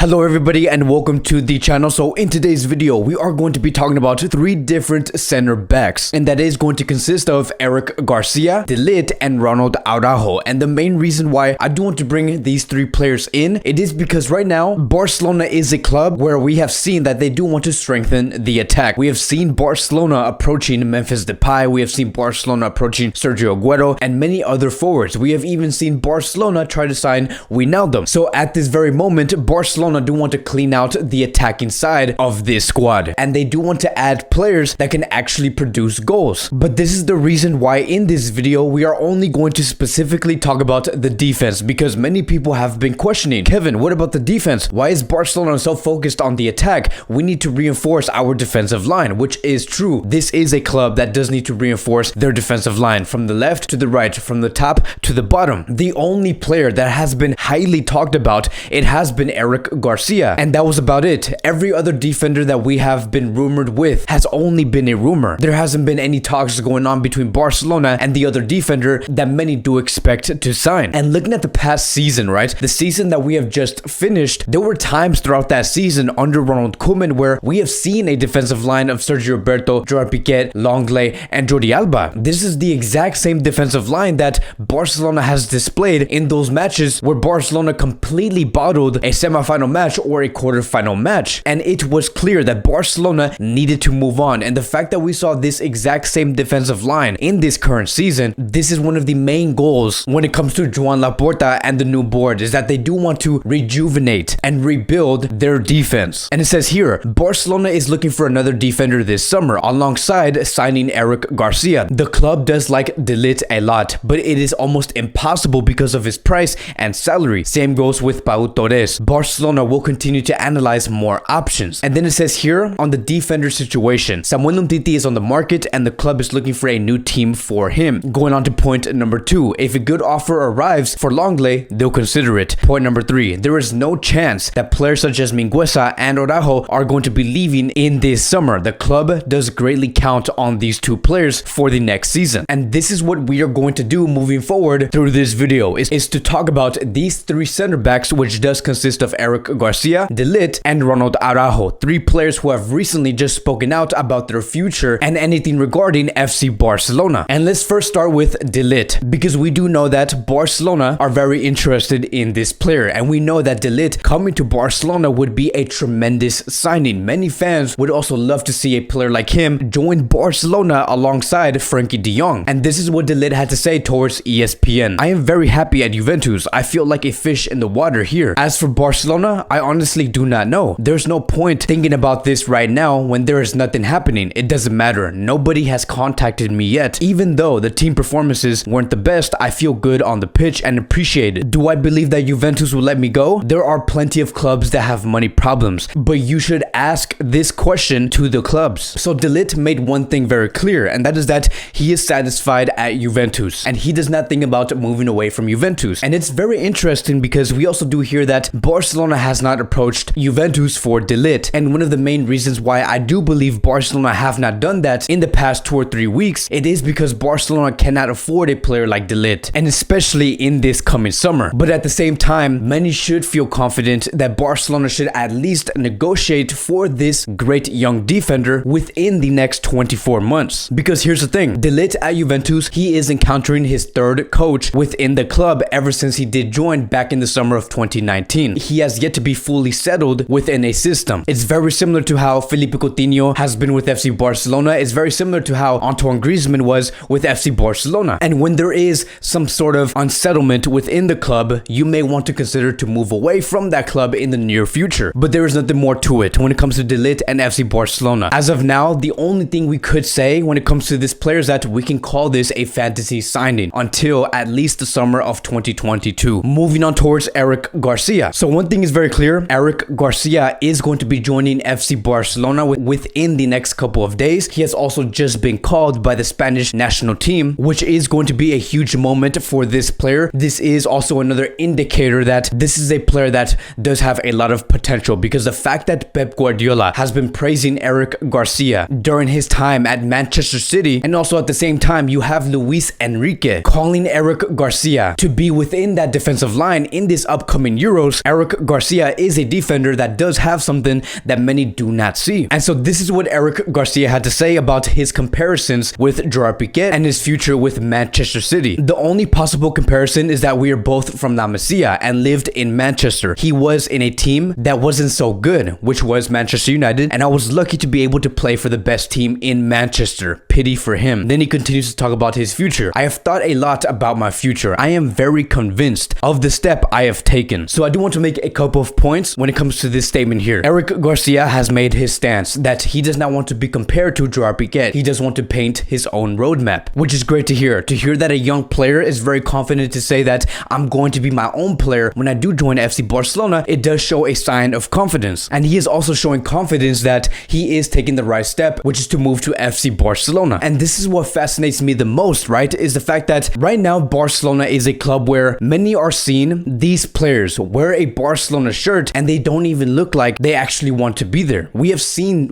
Hello everybody and welcome to the channel. So in today's video we are going to be talking about three different center backs, and that is going to consist of Eric Garcia, Ligt and Ronald Araujo. And the main reason why I do want to bring these three players in, it is because right now Barcelona is a club where we have seen that they do want to strengthen the attack. We have seen Barcelona approaching Memphis Depay, we have seen Barcelona approaching Sergio Aguero and many other forwards. We have even seen Barcelona try to sign Wijnaldum. So at this very moment Barcelona do want to clean out the attacking side of this squad, and they do want to add players that can actually produce goals. But this is the reason why in this video we are only going to specifically talk about the defense, because many people have been questioning, Kevin, what about the defense? Why is Barcelona so focused on the attack? We need to reinforce our defensive line, which is true. This is a club that does need to reinforce their defensive line from the left to the right, from the top to the bottom. The only player that has been highly talked about, it has been Eric Garcia, and that was about it. Every other defender that we have been rumored with has only been a rumor. There hasn't been any talks going on between Barcelona and the other defender that many do expect to sign. And looking at the past season, right, the season that we have just finished, there were times throughout that season under Ronald Koeman where we have seen a defensive line of Sergio Roberto, Gerard Piqué, Lenglet and Jordi Alba. This is the exact same defensive line that Barcelona has displayed in those matches where Barcelona completely bottled a semi-final match or a quarter-final match, and it was clear that Barcelona needed to move on. And the fact that we saw this exact same defensive line in this current season, this is one of the main goals when it comes to Joan Laporta and the new board, is that they do want to rejuvenate and rebuild their defense. And it says here, Barcelona is looking for another defender this summer alongside signing Eric Garcia. The club does like Ligt a lot, but it is almost impossible because of his price and salary. Same goes with Pau Torres. Barcelona will continue to analyze more options. And then it says here on the defender situation, Samuel Umtiti is on the market and the club is looking for a new team for him. Going on to point number 2, if a good offer arrives for Lenglet, they'll consider it. Point number 3, there is no chance that players such as Mingueza and Araujo are going to be leaving in this summer. The club does greatly count on these two players for the next season. And this is what we are going to do moving forward through this video, is to talk about these three center backs, which does consist of Eric Garcia, Ligt and Ronald Araujo, three players who have recently just spoken out about their future and anything regarding FC Barcelona. And let's first start with Ligt, because we do know that Barcelona are very interested in this player, and we know that Ligt coming to Barcelona would be a tremendous signing. Many fans would also love to see a player like him join Barcelona alongside Frankie de Jong. And this is what Ligt had to say towards ESPN. I am very happy at Juventus. I feel like a fish in the water here. As for Barcelona, I honestly do not know. There's no point thinking about this right now when there is nothing happening. It doesn't matter. Nobody has contacted me yet. Even though the team performances weren't the best, I feel good on the pitch and appreciate it. Do I believe that Juventus will let me go? There are plenty of clubs that have money problems, but you should ask this question to the clubs. So Ligt made one thing very clear, and that is that he is satisfied at Juventus and he does not think about moving away from Juventus. And it's very interesting because we also do hear that Barcelona has not approached Juventus for Ligt, and one of the main reasons why I do believe Barcelona have not done that in the past 2 or 3 weeks, it is because Barcelona cannot afford a player like Ligt, and especially in this coming summer. But at the same time, many should feel confident that Barcelona should at least negotiate for this great young defender within the next 24 months. Because here's the thing, Ligt at Juventus, he is encountering his third coach within the club ever since he did join back in the summer of 2019. He has yet to be fully settled within a system. It's very similar to how Felipe Coutinho has been with FC Barcelona. It's very similar to how Antoine Griezmann was with FC Barcelona. And when there is some sort of unsettlement within the club, you may want to consider to move away from that club in the near future. But there is nothing more to it when it comes to Ligt and FC Barcelona. As of now, the only thing we could say when it comes to this player is that we can call this a fantasy signing until at least the summer of 2022. Moving on towards Eric Garcia. So one thing is very clear, Eric Garcia is going to be joining FC Barcelona within the next couple of days. He has also just been called by the Spanish national team, which is going to be a huge moment for this player. This is also another indicator that this is a player that does have a lot of potential, because the fact that Pep Guardiola has been praising Eric Garcia during his time at Manchester City, and also at the same time you have Luis Enrique calling Eric Garcia to be within that defensive line in this upcoming Euros. Eric Garcia Garcia is a defender that does have something that many do not see. And so this is what Eric Garcia had to say about his comparisons with Gerard Piqué and his future with Manchester City. The only possible comparison is that we are both from La Masia and lived in Manchester. He was in a team that wasn't so good, which was Manchester United, and I was lucky to be able to play for the best team in Manchester. Pity for him. Then he continues to talk about his future. I have thought a lot about my future. I am very convinced of the step I have taken. So I do want to make a couple of points when it comes to this statement here. Eric Garcia has made his stance that he does not want to be compared to Gerard Piqué. He does want to paint his own roadmap, which is great to hear. To hear that a young player is very confident to say that I'm going to be my own player when I do join FC Barcelona, it does show a sign of confidence. And he is also showing confidence that he is taking the right step, which is to move to FC Barcelona. And this is what fascinates me the most, right? Is the fact that right now Barcelona is a club where many are seeing these players wear a Barcelona shirt and they don't even look like they actually want to be there. We have seen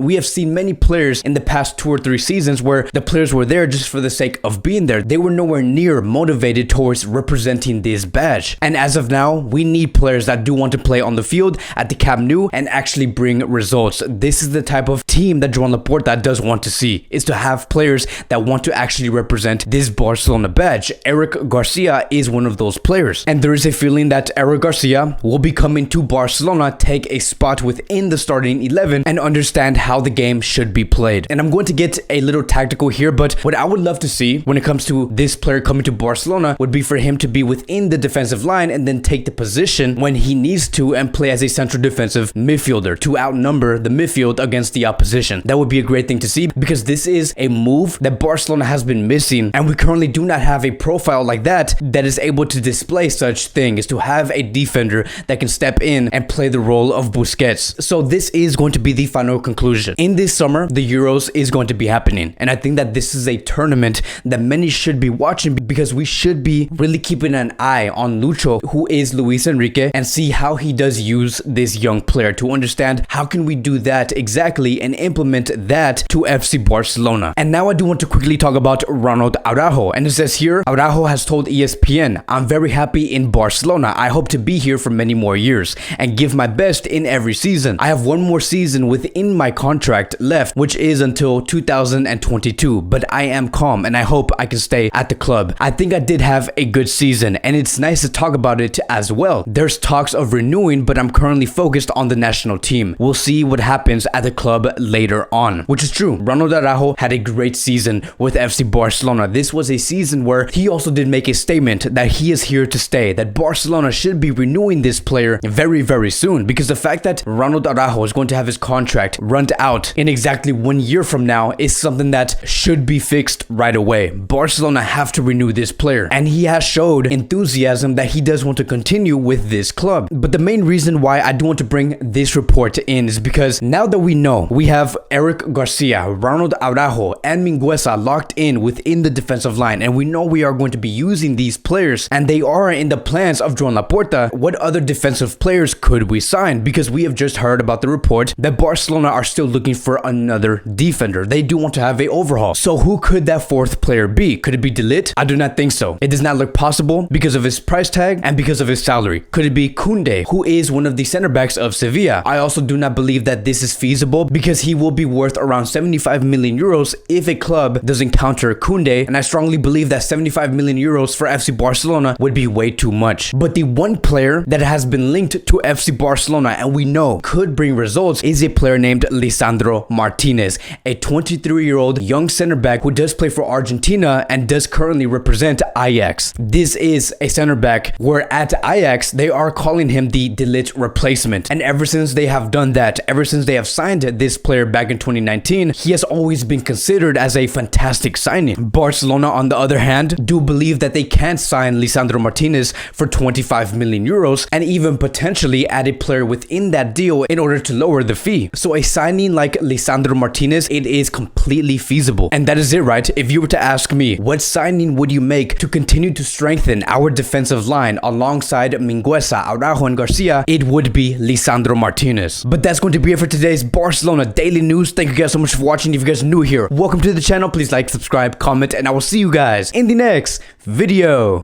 many players in the past 2 or 3 seasons where the players were there just for the sake of being there. They were nowhere near motivated towards representing this badge. And as of now, we need players that do want to play on the field at the Camp Nou and actually bring results. This is the type of team that Joan Laporta does want to see, is to have players that want to actually represent this Barcelona badge. Eric Garcia is one of those players. And there is a feeling that Eric Garcia will be coming to Barcelona, take a spot within the starting 11 and understand how the game should be played. And I'm going to get a little tactical here, but what I would love to see when it comes to this player coming to Barcelona would be for him to be within the defensive line and then take the position when he needs to and play as a central defensive midfielder to outnumber the midfield against the opposition. That would be a great thing to see because this is a move that Barcelona has been missing, and we currently do not have a profile like that is able to display such thing, is to have a defender that can step in and play the role of Busquets. So this is going to be the final conclusion. In this summer, the Euros is going to be happening, and I think that this is a tournament that many should be watching because we should be really keeping an eye on Lucho, who is Luis Enrique, and see how he does use this young player to understand how can we do that exactly and implement that to FC Barcelona. And now I do want to quickly talk about Ronald Araujo, and it says here, Araujo has told ESPN, I'm very happy in Barcelona. I hope to be here for many more years and give my best in every season. I have one more season within my contract left, which is until 2022, but I am calm and I hope I can stay at the club. I think I did have a good season and it's nice to talk about it as well. There's talks of renewing, but I'm currently focused on the national team. We'll see what happens at the club later on, which is true. Ronald Araujo had a great season with FC Barcelona. This was a season where he also did make a statement that he is here to stay, that Barcelona should be renewing this player very, very soon, because the fact that Ronald Araujo is going to have his contract run out in exactly 1 year from now is something that should be fixed right away. Barcelona have to renew this player, and he has showed enthusiasm that he does want to continue with this club. But the main reason why I do want to bring this report in is because now that we know we have Eric Garcia, Ronald Araujo, and Mingueza locked in within the defensive line, and we know we are going to be using these players and they are in the plans of Joan Laporta, what other defensive players could we sign? Because we have just heard about the report that Barcelona are still looking for another defender. They do want to have an overhaul. So who could that fourth player be? Could it be Ligt? I do not think so. It does not look possible because of his price tag and because of his salary. Could it be Koundé, who is one of the center backs of Sevilla? I also do not believe that this is feasible because he will be worth around 75 million euros if a club does encounter Koundé, and I strongly believe that 75 million euros for FC Barcelona would be way too much. But the one player that has been linked to FC Barcelona and we know could bring results is a player named Lisandro Martinez, a 23-year-old young center back who does play for Argentina and does currently represent Ajax. This is a center back where at Ajax they are calling him the De Ligt replacement, and ever since they have done that, ever since they have signed this player back in 2019, he has always been considered as a fantastic signing. Barcelona, on the other hand, do believe that they can sign Lisandro Martinez for 25 million euros and even potentially add a player within that deal in order to lower the fee. So a signing like Lisandro Martinez, it is completely feasible. And that is it, right? If you were to ask me, what signing would you make to continue to strengthen our defensive line alongside Mingueza, Araujo, and Garcia, it would be Lisandro Martinez. But that's going to be it for today's Barcelona Daily News. Thank you guys so much for watching. If you guys are new here, welcome to the channel. Please like, subscribe, comment, and I will see you guys in the next video.